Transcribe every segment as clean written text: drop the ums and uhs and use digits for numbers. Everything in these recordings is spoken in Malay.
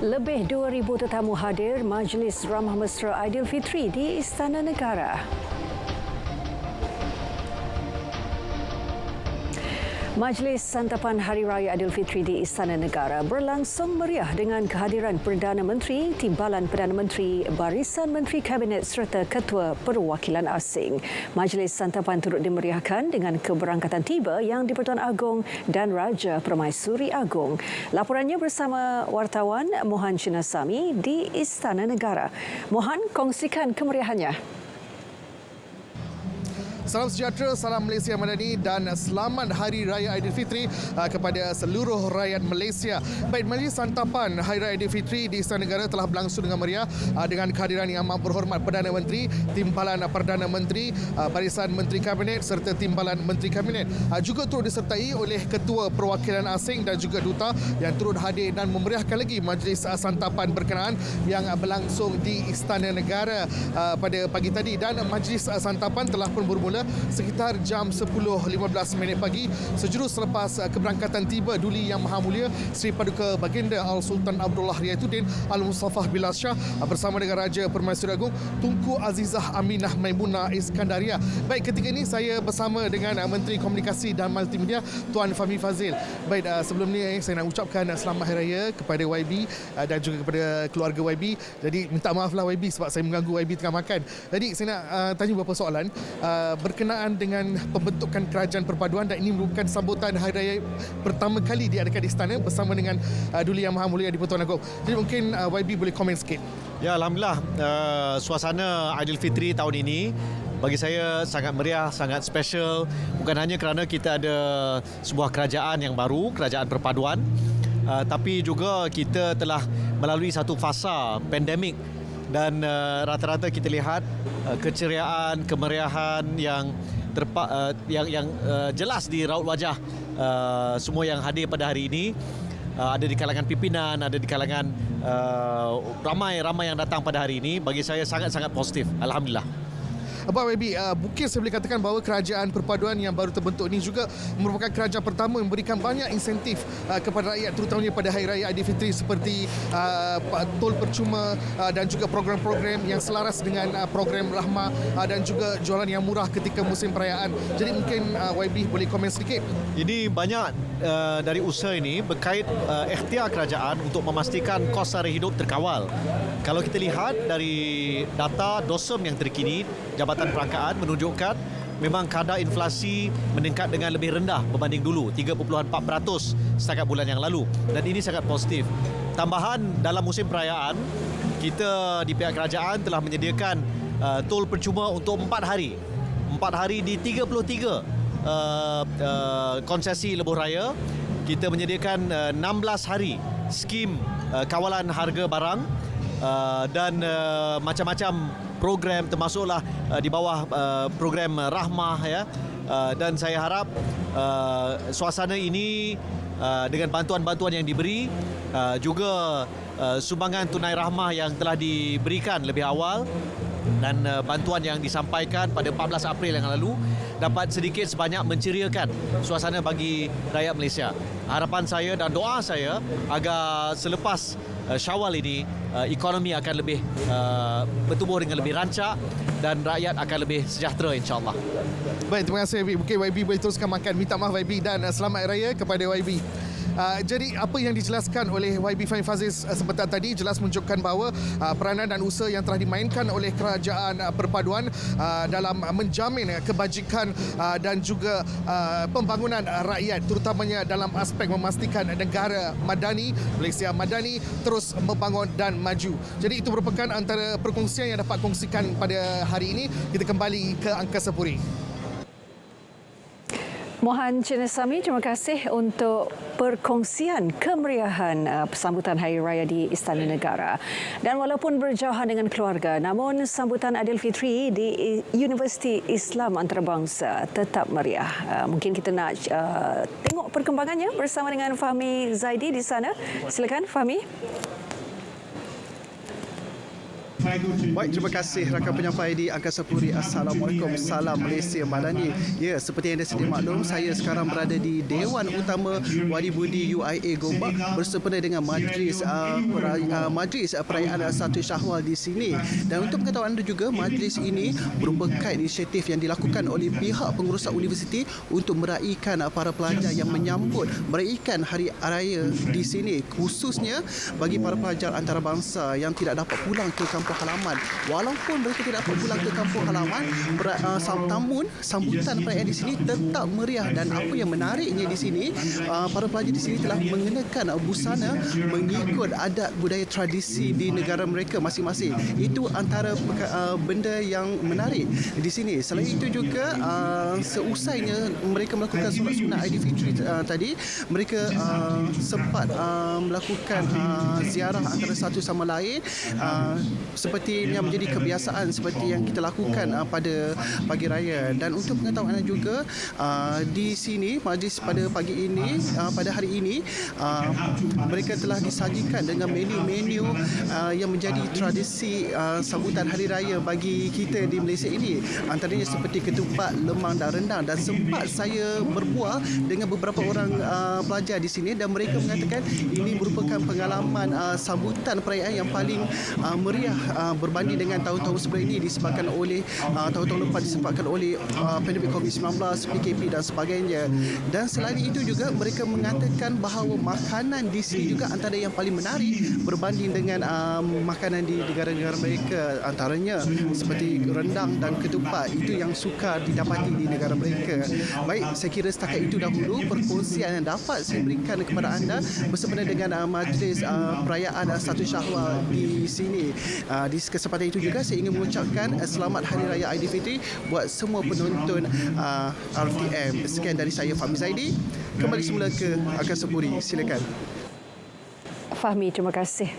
Lebih 2,000 tetamu hadir Majlis Ramah Mesra Aidilfitri di Istana Negara. Majlis Santapan Hari Raya Aidilfitri di Istana Negara berlangsung meriah dengan kehadiran Perdana Menteri, Timbalan Perdana Menteri, Barisan Menteri Kabinet serta Ketua Perwakilan Asing. Majlis Santapan turut dimeriahkan dengan keberangkatan tiba Yang di-Pertuan Agong dan Raja Permaisuri Agong. Laporannya bersama wartawan Mohan Chinasamy di Istana Negara. Mohan, kongsikan kemeriahannya. Salam sejahtera, salam Malaysia Madani dan selamat Hari Raya Aidilfitri kepada seluruh rakyat Malaysia. Baik, Majlis Santapan Hari Raya Aidilfitri di Istana Negara telah berlangsung dengan meriah dengan kehadiran Yang Amat Berhormat Perdana Menteri, Timbalan Perdana Menteri, Barisan Menteri Kabinet serta Timbalan Menteri Kabinet. Juga turut disertai oleh Ketua Perwakilan Asing dan juga Duta yang turut hadir dan memeriahkan lagi Majlis Santapan berkenaan yang berlangsung di Istana Negara pada pagi tadi. Dan Majlis Santapan telah pun bermula sekitar jam 10.15 pagi sejurus selepas keberangkatan tiba Duli Yang Maha Mulia Sri Paduka Baginda Al-Sultan Abdullah Riayatuddin Al-Mustafa Bilal Shah bersama dengan Raja Permaisuri Agong Tunku Azizah Aminah Maimunah Iskandaria. Baik, ketika ini saya bersama dengan Menteri Komunikasi dan Multimedia Tuan Fahmi Fadzil. Baik, sebelum ni saya nak ucapkan selamat Hari Raya kepada YB dan juga kepada keluarga YB. Jadi minta maaflah YB sebab saya mengganggu YB tengah makan. Jadi saya nak tanya beberapa soalan berkenaan dengan pembentukan kerajaan perpaduan, dan ini merupakan sambutan Hari Raya pertama kali diadakan di istana bersama dengan Duli Yang Maha Mulia di-Pertuan Agong. Jadi mungkin YB boleh komen sikit. Ya, Alhamdulillah, suasana Aidilfitri tahun ini bagi saya sangat meriah, sangat special. Bukan hanya kerana kita ada sebuah kerajaan yang baru, kerajaan perpaduan, tapi juga kita telah melalui satu fasa pandemik. Dan rata-rata kita lihat keceriaan, kemeriahan yang jelas di raut wajah semua yang hadir pada hari ini. Ada di kalangan pimpinan, ada di kalangan ramai yang datang pada hari ini. Bagi saya sangat-sangat positif. Alhamdulillah. Abang YB, mungkin saya boleh katakan bahawa kerajaan perpaduan yang baru terbentuk ini juga merupakan kerajaan pertama yang memberikan banyak insentif kepada rakyat, terutamanya pada Hari Raya Aidilfitri seperti tol percuma dan juga program-program yang selaras dengan program Rahmah dan juga jualan yang murah ketika musim perayaan. Jadi mungkin YB boleh komen sedikit. Ini banyak dari usaha ini berkait ikhtiar kerajaan untuk memastikan kos sara hidup terkawal. Kalau kita lihat dari data DOSEM yang terkini, Jabatan Perangkaan menunjukkan memang kadar inflasi meningkat dengan lebih rendah berbanding dulu, 3.4% setakat bulan yang lalu, dan ini sangat positif. Tambahan, dalam musim perayaan, kita di pihak kerajaan telah menyediakan tol percuma untuk 4 hari. 4 hari di 33 konsesi lebuh raya. Kita menyediakan 16 hari skim kawalan harga barang dan macam-macam program, termasuklah di bawah program Rahmah, ya. Dan saya harap suasana ini dengan bantuan-bantuan yang diberi, juga sumbangan tunai Rahmah yang telah diberikan lebih awal dan bantuan yang disampaikan pada 14 April yang lalu dapat sedikit sebanyak menceriakan suasana bagi rakyat Malaysia. Harapan saya dan doa saya agar selepas Syawal ini ekonomi akan lebih bertumbuh dengan lebih rancak dan rakyat akan lebih sejahtera, insya-Allah. Baik, terima kasih YB. Mungkin YB boleh teruskan makan. Minta maaf YB dan selamat Hari Raya kepada YB. Jadi apa yang dijelaskan oleh YB Fahmi Fadzil sebentar tadi jelas menunjukkan bahawa peranan dan usaha yang telah dimainkan oleh kerajaan perpaduan dalam menjamin kebajikan dan juga pembangunan rakyat, terutamanya dalam aspek memastikan negara madani, Malaysia madani terus membangun dan maju. Jadi itu merupakan antara perkongsian yang dapat kongsikan pada hari ini. Kita kembali ke Angkasa Puri. Mohan Chinasamy, terima kasih untuk perkongsian kemeriahan sambutan Hari Raya di Istana Negara. Dan walaupun berjauhan dengan keluarga, namun sambutan Aidilfitri di Universiti Islam Antarabangsa tetap meriah. Mungkin kita nak tengok perkembangannya bersama dengan Fahmi Zaidi di sana. Silakan Fahmi. Baik, terima kasih rakan penyampai di Angkasa Puri. Assalamualaikum, salam Malaysia Madani. Ya, seperti yang anda sedia maklum, saya sekarang berada di Dewan Utama Wadi Budi UIA Gombak bersempena dengan majlis perayaan 1 Syawal di sini. Dan untuk pengetahuan anda juga, majlis ini merupakan inisiatif yang dilakukan oleh pihak pengurusan universiti untuk meraihkan para pelajar yang meraihkan hari raya di sini, khususnya bagi para pelajar antarabangsa yang tidak dapat pulang ke kampung halaman. Walaupun mereka tidak dapat pulang ke kampung halaman, namun sambutan perayaan di sini tetap meriah. Dan apa yang menariknya di sini, para pelajar di sini telah mengenakan busana mengikut adat budaya tradisi di negara mereka masing-masing. Itu antara benda yang menarik di sini. Selain itu juga, seusainya mereka melakukan solat sunat Aidilfitri tadi, mereka sempat melakukan ziarah antara satu sama lain, seperti yang menjadi kebiasaan seperti yang kita lakukan pada pagi raya. Dan untuk pengetahuan anda juga, di sini majlis pada pagi ini, pada hari ini, mereka telah disajikan dengan menu-menu yang menjadi tradisi sambutan hari raya bagi kita di Malaysia ini, antaranya seperti ketupat, lemang dan rendang. Dan sempat saya berbual dengan beberapa orang pelajar di sini dan mereka mengatakan ini merupakan pengalaman sambutan perayaan yang paling meriah berbanding dengan tahun-tahun sebelum ini, disebabkan oleh tahun-tahun lepas disebabkan oleh pandemik COVID-19, PKP dan sebagainya. Dan selain itu juga mereka mengatakan bahawa makanan di sini juga antara yang paling menarik berbanding dengan makanan di negara-negara mereka, antaranya seperti rendang dan ketupat. Itu yang sukar didapati di negara mereka. Baik, saya kira setakat itu dahulu perkongsian yang dapat saya berikan kepada anda bersempena dengan majlis perayaan 1 Syawal di sini. Di kesempatan itu juga saya ingin mengucapkan selamat Hari Raya Aidilfitri buat semua penonton RTM. Sekian dari saya, Fahmi Zaidi. Kembali semula ke Angkasa Puri. Silakan. Fahmi, terima kasih.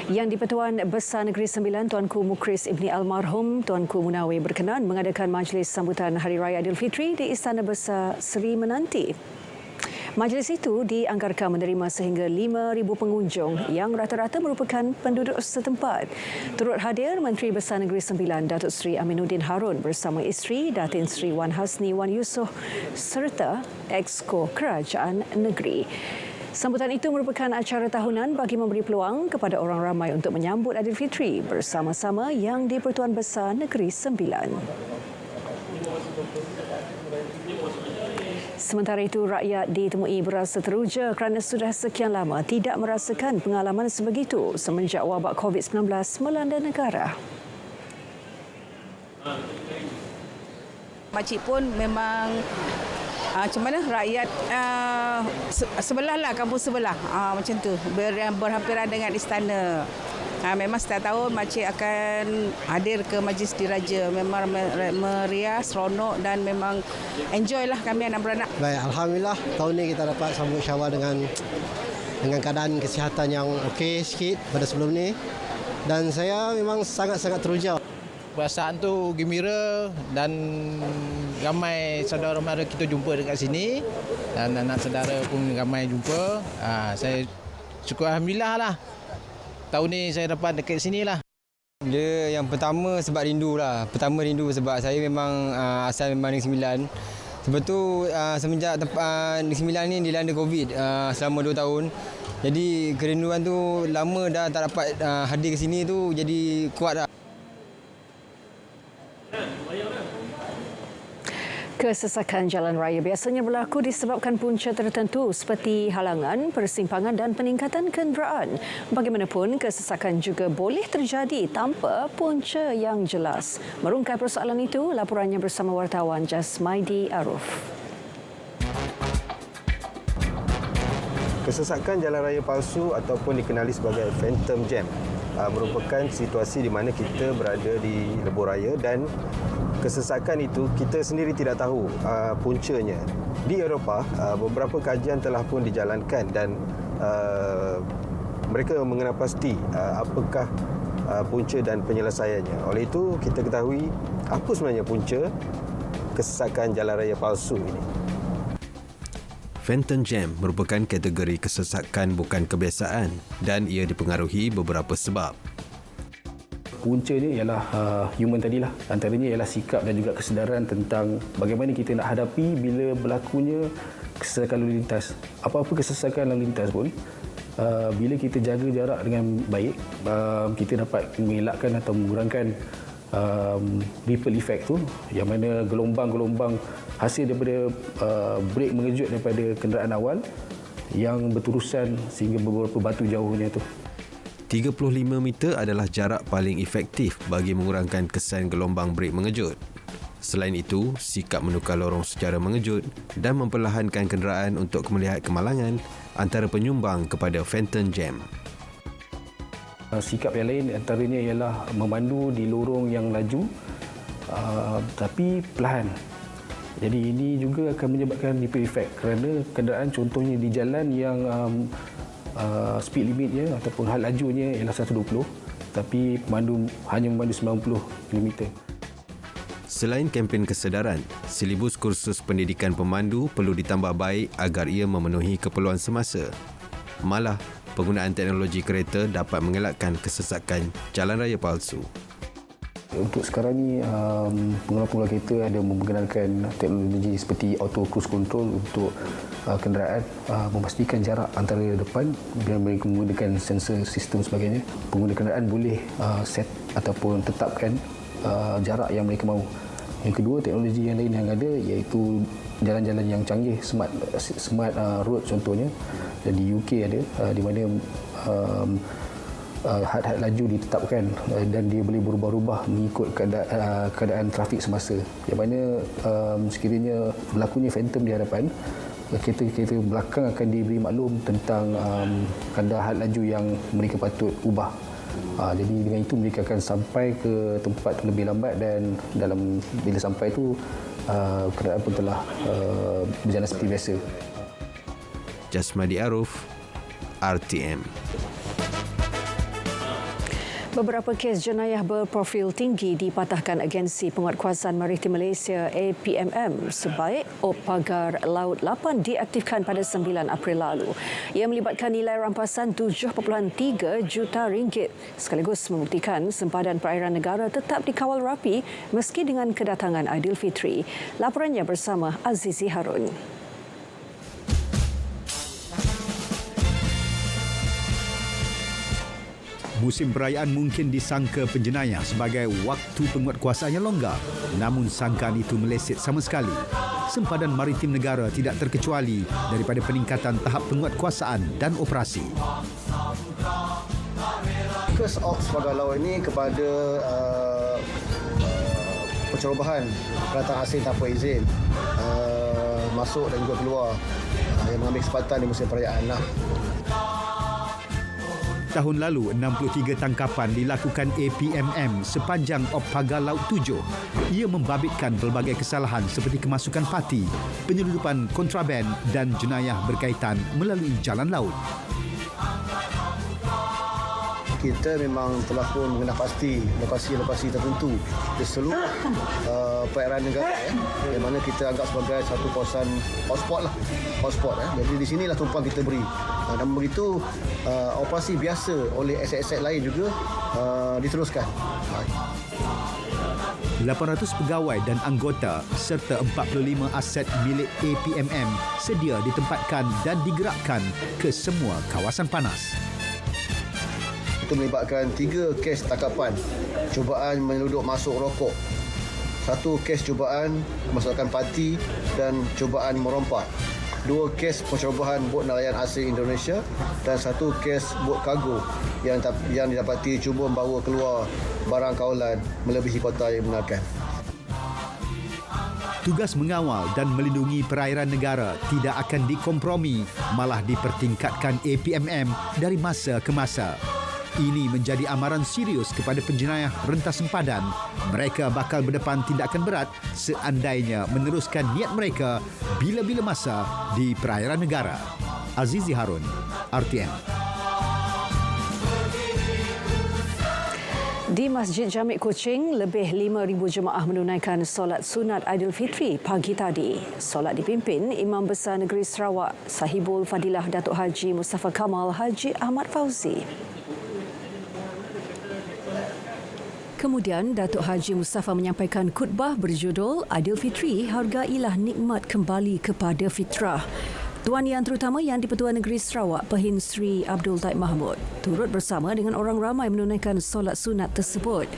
Yang di-Pertuan Besar Negeri Sembilan, Tuanku Mukris Ibni Almarhum Tuanku Munawir berkenan mengadakan majlis sambutan Hari Raya Aidilfitri di Istana Besar Seri Menanti. Majlis itu dianggarkan menerima sehingga 5,000 pengunjung yang rata-rata merupakan penduduk setempat. Turut hadir Menteri Besar Negeri Sembilan Datuk Seri Aminuddin Harun bersama isteri Datin Seri Wan Hasni Wan Yusof serta Exco Kerajaan Negeri. Sambutan itu merupakan acara tahunan bagi memberi peluang kepada orang ramai untuk menyambut Aidilfitri bersama-sama yang di-Pertuan Besar Negeri Sembilan. Sementara itu, rakyat ditemui berasa teruja kerana sudah sekian lama tidak merasakan pengalaman sebegitu semenjak wabak COVID-19 melanda negara. Makcik pun memang macam mana rakyat sebelah lah, kampung sebelah macam tu, berhampiran dengan istana. Memang setiap tahun makcik akan hadir ke majlis diraja. Memang meriah, seronok dan memang enjoy lah kami anak beranak. Baik, alhamdulillah tahun ni kita dapat sambut Syawal dengan keadaan kesihatan yang okey sikit pada sebelum ni, dan saya memang sangat-sangat teruja. Perasaan tu gembira dan ramai saudara mara kita jumpa dekat sini dan anak saudara pun ramai jumpa. Saya syukur alhamdulillah lah. Tahun ni saya dapat dekat sini lah. Dia yang pertama sebab rindu lah. Pertama rindu sebab saya memang asal memang Negeri Sembilan. Sebab tu semenjak Negeri Sembilan ni dilanda COVID selama 2 tahun. Jadi kerinduan tu lama dah tak dapat hadir ke sini tu, jadi kuat dah. Kesesakan jalan raya biasanya berlaku disebabkan punca tertentu seperti halangan, persimpangan dan peningkatan kenderaan. Bagaimanapun, kesesakan juga boleh terjadi tanpa punca yang jelas. Merungkai persoalan itu, laporannya bersama wartawan Jasmaidi Aruf. Kesesakan jalan raya palsu ataupun dikenali sebagai phantom jam merupakan situasi di mana kita berada di lebuh raya dan kesesakan itu kita sendiri tidak tahu puncanya. Di Eropah, beberapa kajian telah pun dijalankan dan mereka mengenal pasti apakah punca dan penyelesaiannya. Oleh itu, kita ketahui apa sebenarnya punca kesesakan jalan raya palsu ini. Phantom jam merupakan kategori kesesakan bukan kebiasaan dan ia dipengaruhi beberapa sebab. Puncanya ialah human tadilah. Antaranya ialah sikap dan juga kesedaran tentang bagaimana kita nak hadapi bila berlakunya kesesakan lalu lintas. Apa-apa kesesakan lalu lintas pun, bila kita jaga jarak dengan baik, kita dapat mengelakkan atau mengurangkan ripple effect tu, yang mana gelombang-gelombang hasil daripada brek mengejut daripada kenderaan awal yang berterusan sehingga beberapa batu jauhnya tu. 35 meter adalah jarak paling efektif bagi mengurangkan kesan gelombang brek mengejut. Selain itu, sikap menukar lorong secara mengejut dan memperlahankan kenderaan untuk melihat kemalangan antara penyumbang kepada phantom jam. Sikap yang lain antaranya ialah memandu di lorong yang laju tapi perlahan. Jadi ini juga akan menyebabkan ripple effect kerana kenderaan contohnya di jalan yang speed limitnya ataupun had lajunya ialah 120 tapi pemandu hanya memandu 90 km. Selain kempen kesedaran, silibus kursus pendidikan pemandu perlu ditambah baik agar ia memenuhi keperluan semasa. Malah, penggunaan teknologi kereta dapat mengelakkan kesesakan jalan raya palsu. Untuk sekarang ni, pengelola kereta ada memperkenalkan teknologi seperti auto cruise control untuk kenderaan, memastikan jarak antara depan dan mereka menggunakan sensor sistem sebagainya. Pengguna kenderaan boleh set ataupun tetapkan jarak yang mereka mahu. Yang kedua, teknologi yang lain yang ada iaitu jalan-jalan yang canggih, smart road contohnya. Di UK ada, di mana had laju ditetapkan dan dia boleh berubah-ubah mengikut keadaan trafik semasa. Yang mana sekiranya berlakunya phantom di hadapan, kereta-kereta belakang akan diberi maklum tentang kadar had laju yang mereka patut ubah. Jadi dengan itu mereka akan sampai ke tempat lebih lambat dan bila sampai itu keadaan pun telah berjalan seperti biasa. Jasmadi Aruf, RTM. Beberapa kes jenayah berprofil tinggi dipatahkan Agensi Penguatkuasaan Maritim Malaysia APMM sebaik pagar Laut 8 diaktifkan pada 9 April lalu. Ia melibatkan nilai rampasan 7.3 juta ringgit sekaligus membuktikan sempadan perairan negara tetap dikawal rapi meski dengan kedatangan Aidilfitri. Laporannya bersama Azizi Harun. Musim perayaan mungkin disangka penjenayah sebagai waktu penguatkuasaan yang longgar, namun sangkaan itu meleset sama sekali. Sempadan maritim negara tidak terkecuali daripada peningkatan tahap penguatkuasaan dan operasi. Fokus Ops Pagar Laut ini kepada pencerobohan pendatang asing tanpa izin masuk dan juga keluar yang mengambil kesempatan di musim perayaan. Tahun lalu, 63 tangkapan dilakukan APMM sepanjang Op Pagar Laut 7. Ia membabitkan pelbagai kesalahan seperti kemasukan parti, penyeludupan kontraben dan jenayah berkaitan melalui jalan laut. Kita memang telah pun mengenal pasti lokasi-lokasi tertentu di seluruh perairan negara yang mana kita anggap sebagai satu kawasan hotspot. Jadi di sinilah tumpuan kita beri. Dan begitu operasi biasa oleh aset-aset lain juga diteruskan. 800 pegawai dan anggota serta 45 aset milik APMM sedia ditempatkan dan digerakkan ke semua kawasan panas. Itu melibatkan 3 kes tangkapan cubaan menyelundup masuk rokok, 1 kes cubaan kemasukan parti dan cubaan merompak, 2 kes pencerobohan bot nelayan asing Indonesia dan 1 kes bot kargo yang didapati cuba membawa keluar barang kawalan melebihi kota yang dibenarkan. Tugas mengawal dan melindungi perairan negara tidak akan dikompromi, malah dipertingkatkan APMM dari masa ke masa. Ini menjadi amaran serius kepada penjenayah rentas sempadan. Mereka bakal berdepan tindakan berat seandainya meneruskan niat mereka bila-bila masa di perairan negara. Azizi Harun, RTM. Di Masjid Jamik Kuching, lebih 5,000 jemaah menunaikan solat sunat Aidilfitri pagi tadi. Solat dipimpin Imam Besar Negeri Sarawak, Sahibul Fadilah Datuk Haji Mustafa Kamal Haji Ahmad Fauzi. Kemudian, Datuk Haji Mustafa menyampaikan khutbah berjudul Aidilfitri, hargailah nikmat kembali kepada fitrah. Tuan Yang Terutama Yang di-Pertuan Negeri Sarawak, Pehin Sri Abdul Taib Mahmud, turut bersama dengan orang ramai menunaikan solat sunat tersebut.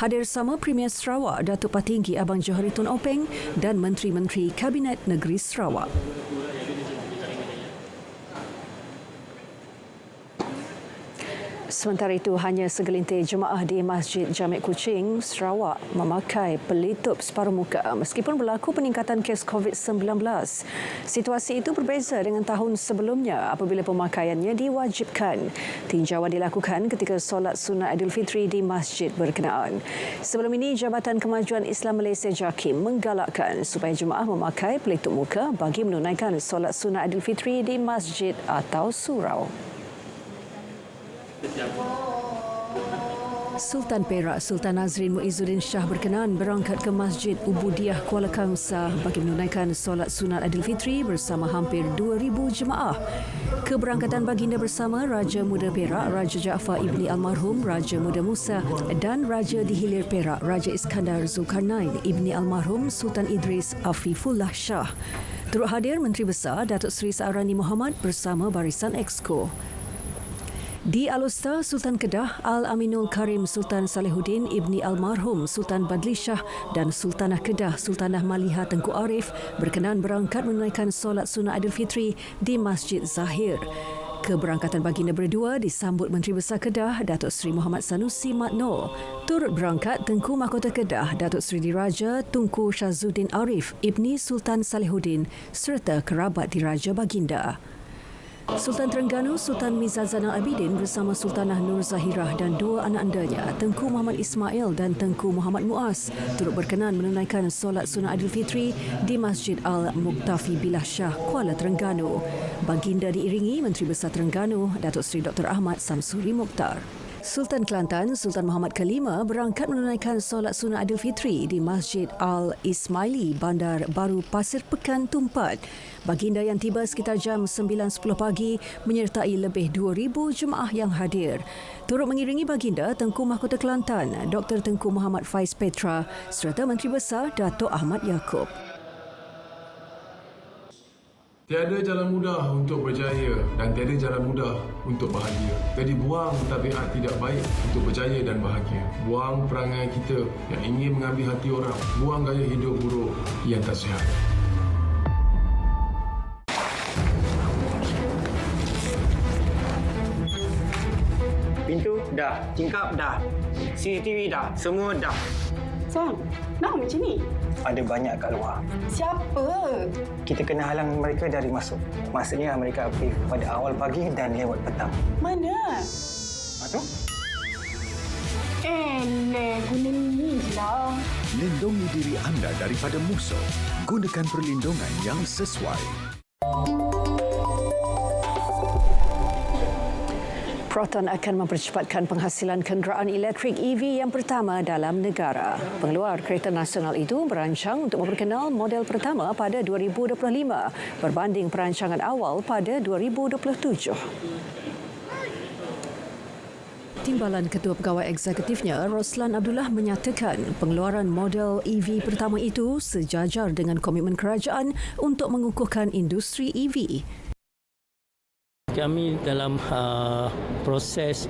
Hadir sama Premier Sarawak, Datuk Patinggi Abang Johari Tun Openg dan Menteri-Menteri Kabinet Negeri Sarawak. Sementara itu, hanya segelintir jemaah di Masjid Jamek Kuching, Sarawak memakai pelitup separuh muka meskipun berlaku peningkatan kes COVID-19. Situasi itu berbeza dengan tahun sebelumnya apabila pemakaiannya diwajibkan. Tinjauan dilakukan ketika solat sunat Aidilfitri di masjid berkenaan. Sebelum ini, Jabatan Kemajuan Islam Malaysia JAKIM menggalakkan supaya jemaah memakai pelitup muka bagi menunaikan solat sunat Aidilfitri di masjid atau surau. Sultan Perak Sultan Nazrin Muizzuddin Shah berkenan berangkat ke Masjid Ubudiah Kuala Kangsar bagi menunaikan solat sunat Aidilfitri bersama hampir 2,000 jemaah. Keberangkatan baginda bersama Raja Muda Perak Raja Jaafar Ibni Almarhum Raja Muda Musa dan Raja di Hilir Perak Raja Iskandar Zulkarnain Ibni Almarhum Sultan Idris Afifullah Shah. Turut hadir Menteri Besar Datuk Seri Saarani Muhammad bersama Barisan Exco. Di Alustar, Sultan Kedah Al-Aminul Karim Sultan Salehuddin Ibni Almarhum Sultan Badli Shah dan Sultanah Kedah Sultanah Maliha Tengku Arif berkenan berangkat menunaikan solat sunat Aidilfitri di Masjid Zahir. Keberangkatan baginda berdua disambut Menteri Besar Kedah Datuk Seri Muhammad Sanusi Mat Noor. Turut berangkat Tengku Mahkota Kedah Datuk Seri Diraja Tunku Syazuddin Arif Ibni Sultan Salehuddin serta kerabat diraja baginda. Sultan Terengganu Sultan Miza Zainal Abidin bersama Sultanah Nur Zahirah dan dua anak andanya Tengku Muhammad Ismail dan Tengku Muhammad Muaz turut berkenan menunaikan solat sunat Aidilfitri di Masjid Al-Muqtafi Billah Shah, Kuala Terengganu. Baginda diiringi Menteri Besar Terengganu Datuk Seri Dr. Ahmad Samsuri Mokhtar. Sultan Kelantan Sultan Muhammad Kelima berangkat menunaikan solat sunat Aidilfitri di Masjid Al-Ismaili, Bandar Baru Pasir Pekan, Tumpat. Baginda yang tiba sekitar jam 9.10 pagi menyertai lebih 2,000 jemaah yang hadir. Turut mengiringi baginda Tengku Mahkota Kelantan Dr. Tengku Muhammad Faiz Petra serta Menteri Besar Datuk Ahmad Yaakob. Tiada jalan mudah untuk berjaya dan tiada jalan mudah untuk bahagia. Jadi buang tabiat tidak baik untuk berjaya dan bahagia. Buang perangai kita yang ingin mengambil hati orang. Buang gaya hidup buruk yang tak sihat. Pintu dah, tingkap dah, CCTV dah, semua dah. Sang, nak macam ni? Ada banyak kat luar. Siapa? Kita kena halang mereka dari masuk. Maksudnya mereka aktif pada awal pagi dan lewat petang. Mana? Tu? Guna ni je lah. Lindungi diri anda daripada musuh. Gunakan perlindungan yang sesuai. Proton akan mempercepatkan penghasilan kenderaan elektrik EV yang pertama dalam negara. Pengeluar kereta nasional itu berancang untuk memperkenal model pertama pada 2025 berbanding perancangan awal pada 2027. Timbalan Ketua Pegawai Eksekutifnya, Roslan Abdullah menyatakan pengeluaran model EV pertama itu sejajar dengan komitmen kerajaan untuk mengukuhkan industri EV. Kami dalam proses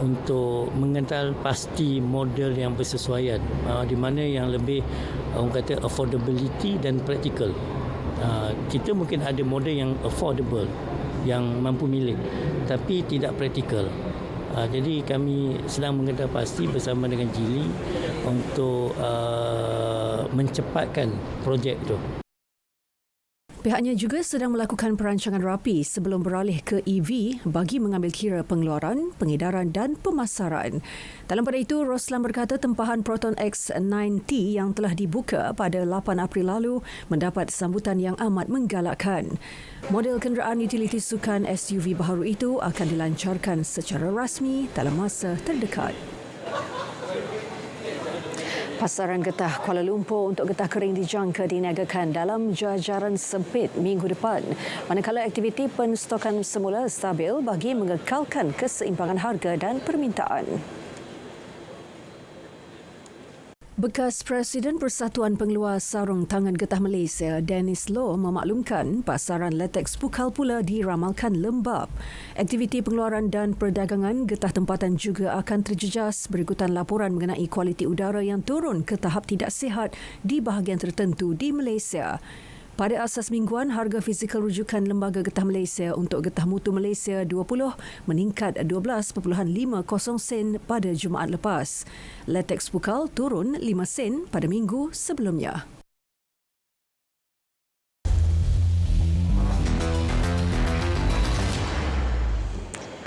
untuk mengenal pasti model yang bersesuaian, di mana yang lebih orang kata affordability dan practical. Kita mungkin ada model yang affordable, yang mampu milik, tapi tidak practical. Jadi kami sedang mengenal pasti bersama dengan Geely untuk mencepatkan projek itu. Pihaknya juga sedang melakukan perancangan rapi sebelum beralih ke EV bagi mengambil kira pengeluaran, pengedaran dan pemasaran. Dalam pada itu, Roslan berkata tempahan Proton X90 yang telah dibuka pada 8 April lalu mendapat sambutan yang amat menggalakkan. Model kenderaan utiliti sukan SUV baharu itu akan dilancarkan secara rasmi dalam masa terdekat. Pasaran getah Kuala Lumpur untuk getah kering dijangka diniagakan dalam jajaran sempit minggu depan, manakala aktiviti penstokan semula stabil bagi mengekalkan keseimbangan harga dan permintaan. Bekas Presiden Persatuan Pengeluar Sarung Tangan Getah Malaysia, Dennis Loh, memaklumkan pasaran latex Pukal pula diramalkan lembab. Aktiviti pengeluaran dan perdagangan getah tempatan juga akan terjejas berikutan laporan mengenai kualiti udara yang turun ke tahap tidak sihat di bahagian tertentu di Malaysia. Pada asas mingguan, harga fizikal rujukan Lembaga Getah Malaysia untuk Getah Mutu Malaysia 20 meningkat 12.50 sen pada Jumaat lepas. Latex Pukal turun 5 sen pada minggu sebelumnya.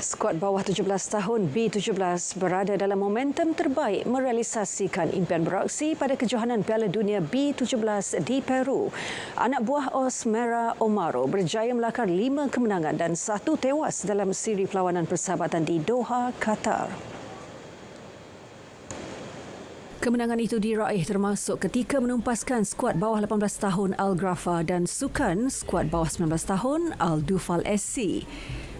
Skuad bawah 17 tahun B17 berada dalam momentum terbaik merealisasikan impian beraksi pada kejohanan Piala Dunia B17 di Peru. Anak buah Osmera Omaro berjaya melakar 5 kemenangan dan 1 tewas dalam siri perlawanan persahabatan di Doha, Qatar. Kemenangan itu diraih termasuk ketika menumpaskan skuad bawah 18 tahun Al Grafa dan sukan skuad bawah 19 tahun Al Dufal SC.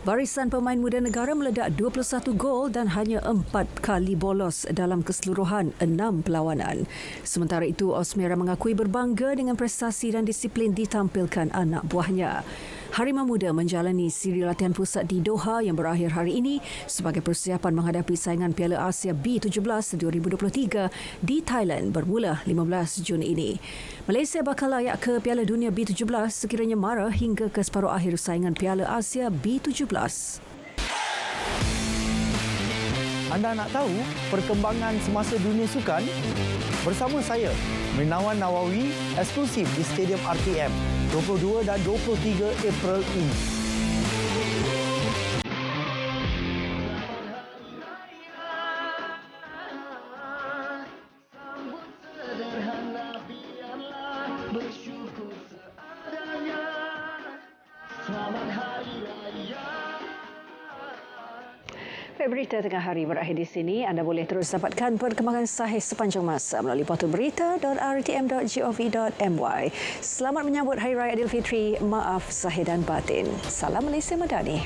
Barisan pemain muda negara meledak 21 gol dan hanya 4 kali bolos dalam keseluruhan 6 perlawanan. Sementara itu, Osmera mengakui berbangga dengan prestasi dan disiplin ditampilkan anak buahnya. Harimau Muda menjalani siri latihan pusat di Doha yang berakhir hari ini sebagai persiapan menghadapi saingan Piala Asia B17 2023 di Thailand bermula 15 Jun ini. Malaysia bakal layak ke Piala Dunia B17 sekiranya mara hingga ke separuh akhir saingan Piala Asia B17. Anda nak tahu perkembangan semasa dunia sukan? Bersama saya, Menawan Nawawi, eksklusif di Stadium RTM 22 dan 23 April ini. Berita tengah hari berakhir di sini. Anda boleh terus dapatkan perkembangan sahih sepanjang masa melalui portal berita.rtm.gov.my. Selamat menyambut Hari Raya Aidilfitri. Maaf zahir dan batin. Salam Malaysia Madani.